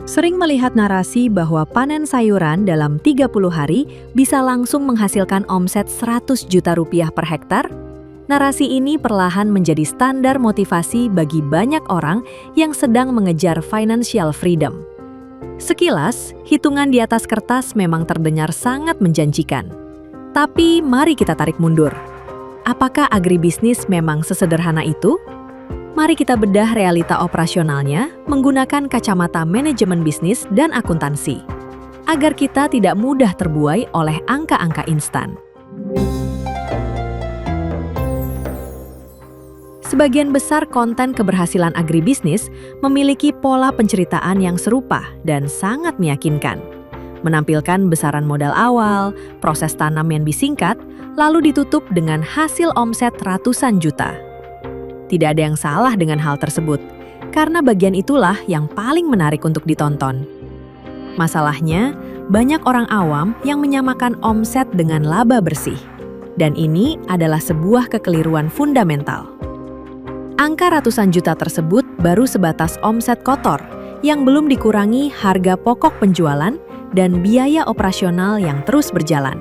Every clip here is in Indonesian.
Sering melihat narasi bahwa panen sayuran dalam 30 hari bisa langsung menghasilkan omset 100 juta rupiah per hektar. Narasi ini perlahan menjadi standar motivasi bagi banyak orang yang sedang mengejar financial freedom. Sekilas, hitungan di atas kertas memang terdengar sangat menjanjikan. Tapi mari kita tarik mundur. Apakah agribisnis memang sesederhana itu? Mari kita bedah realita operasionalnya menggunakan kacamata manajemen bisnis dan akuntansi, agar kita tidak mudah terbuai oleh angka-angka instan. Sebagian besar konten keberhasilan agribisnis memiliki pola penceritaan yang serupa dan sangat meyakinkan. Menampilkan besaran modal awal, proses tanam yang disingkat, lalu ditutup dengan hasil omset ratusan juta. Tidak ada yang salah dengan hal tersebut, karena bagian itulah yang paling menarik untuk ditonton. Masalahnya, banyak orang awam yang menyamakan omset dengan laba bersih. Dan ini adalah sebuah kekeliruan fundamental. Angka ratusan juta tersebut baru sebatas omset kotor, yang belum dikurangi harga pokok penjualan dan biaya operasional yang terus berjalan.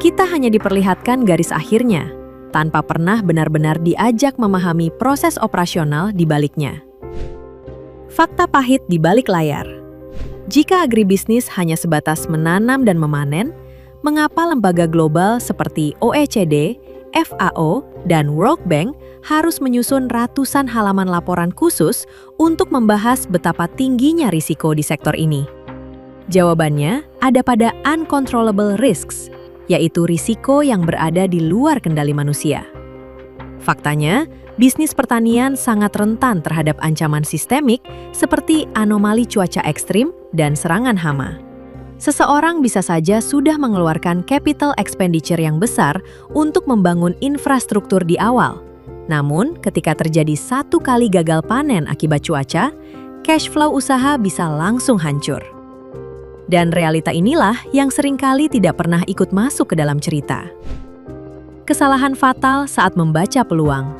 Kita hanya diperlihatkan garis akhirnya, tanpa pernah benar-benar diajak memahami proses operasional di baliknya. Fakta pahit di balik layar. Jika agribisnis hanya sebatas menanam dan memanen, mengapa lembaga global seperti OECD, FAO, dan World Bank harus menyusun ratusan halaman laporan khusus untuk membahas betapa tingginya risiko di sektor ini? Jawabannya ada pada uncontrollable risks, yaitu risiko yang berada di luar kendali manusia. Faktanya, bisnis pertanian sangat rentan terhadap ancaman sistemik seperti anomali cuaca ekstrim dan serangan hama. Seseorang bisa saja sudah mengeluarkan capital expenditure yang besar untuk membangun infrastruktur di awal. Namun, ketika terjadi satu kali gagal panen akibat cuaca, cash flow usaha bisa langsung hancur. Dan realita inilah yang seringkali tidak pernah ikut masuk ke dalam cerita. Kesalahan fatal saat membaca peluang.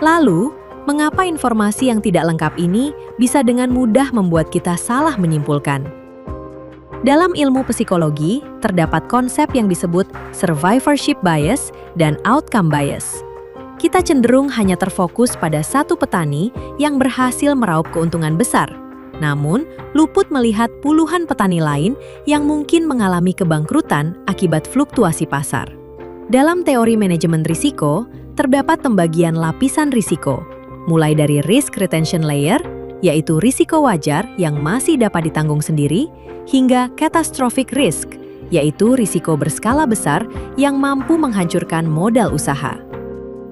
Lalu, mengapa informasi yang tidak lengkap ini bisa dengan mudah membuat kita salah menyimpulkan? Dalam ilmu psikologi, terdapat konsep yang disebut survivorship bias dan outcome bias. Kita cenderung hanya terfokus pada satu petani yang berhasil meraup keuntungan besar, namun luput melihat puluhan petani lain yang mungkin mengalami kebangkrutan akibat fluktuasi pasar. Dalam teori manajemen risiko, terdapat pembagian lapisan risiko, mulai dari risk retention layer, yaitu risiko wajar yang masih dapat ditanggung sendiri, hingga catastrophic risk, yaitu risiko berskala besar yang mampu menghancurkan modal usaha.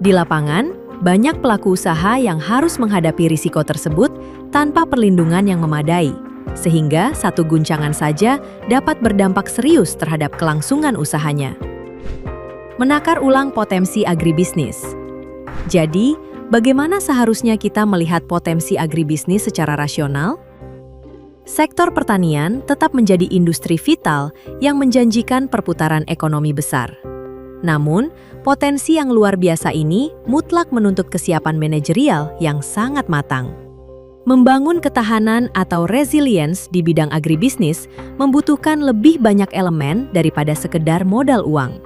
Di lapangan, banyak pelaku usaha yang harus menghadapi risiko tersebut tanpa perlindungan yang memadai, sehingga satu guncangan saja dapat berdampak serius terhadap kelangsungan usahanya. Menakar ulang potensi agribisnis. Jadi, bagaimana seharusnya kita melihat potensi agribisnis secara rasional? Sektor pertanian tetap menjadi industri vital yang menjanjikan perputaran ekonomi besar. Namun, potensi yang luar biasa ini mutlak menuntut kesiapan manajerial yang sangat matang. Membangun ketahanan atau resilience di bidang agribisnis membutuhkan lebih banyak elemen daripada sekedar modal uang.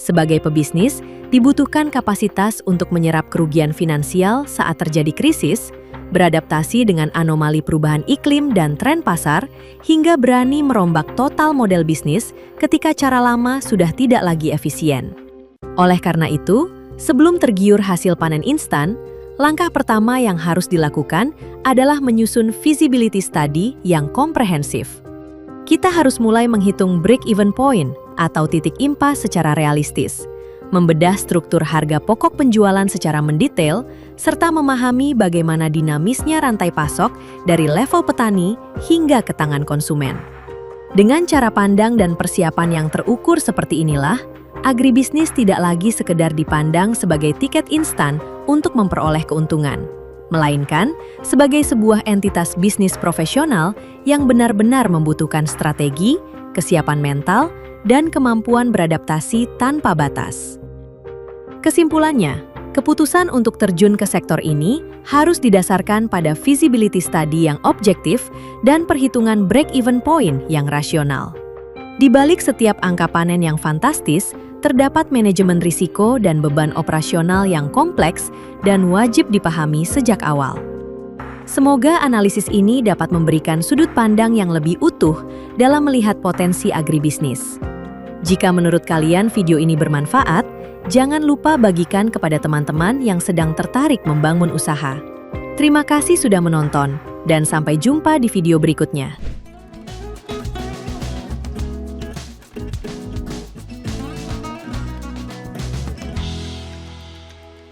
Sebagai pebisnis, dibutuhkan kapasitas untuk menyerap kerugian finansial saat terjadi krisis, beradaptasi dengan anomali perubahan iklim dan tren pasar, hingga berani merombak total model bisnis ketika cara lama sudah tidak lagi efisien. Oleh karena itu, sebelum tergiur hasil panen instan, langkah pertama yang harus dilakukan adalah menyusun feasibility study yang komprehensif. Kita harus mulai menghitung break-even point atau titik impas secara realistis, membedah struktur harga pokok penjualan secara mendetail, serta memahami bagaimana dinamisnya rantai pasok dari level petani hingga ke tangan konsumen. Dengan cara pandang dan persiapan yang terukur seperti inilah, agribisnis tidak lagi sekedar dipandang sebagai tiket instan untuk memperoleh keuntungan, melainkan sebagai sebuah entitas bisnis profesional yang benar-benar membutuhkan strategi, kesiapan mental, dan kemampuan beradaptasi tanpa batas. Kesimpulannya, Keputusan untuk terjun ke sektor ini harus didasarkan pada feasibility study yang objektif dan perhitungan break-even point yang rasional. Di balik setiap angka panen yang fantastis, terdapat manajemen risiko dan beban operasional yang kompleks dan wajib dipahami sejak awal. Semoga analisis ini dapat memberikan sudut pandang yang lebih utuh dalam melihat potensi agribisnis. Jika menurut kalian video ini bermanfaat, jangan lupa bagikan kepada teman-teman yang sedang tertarik membangun usaha. Terima kasih sudah menonton, dan sampai jumpa di video berikutnya.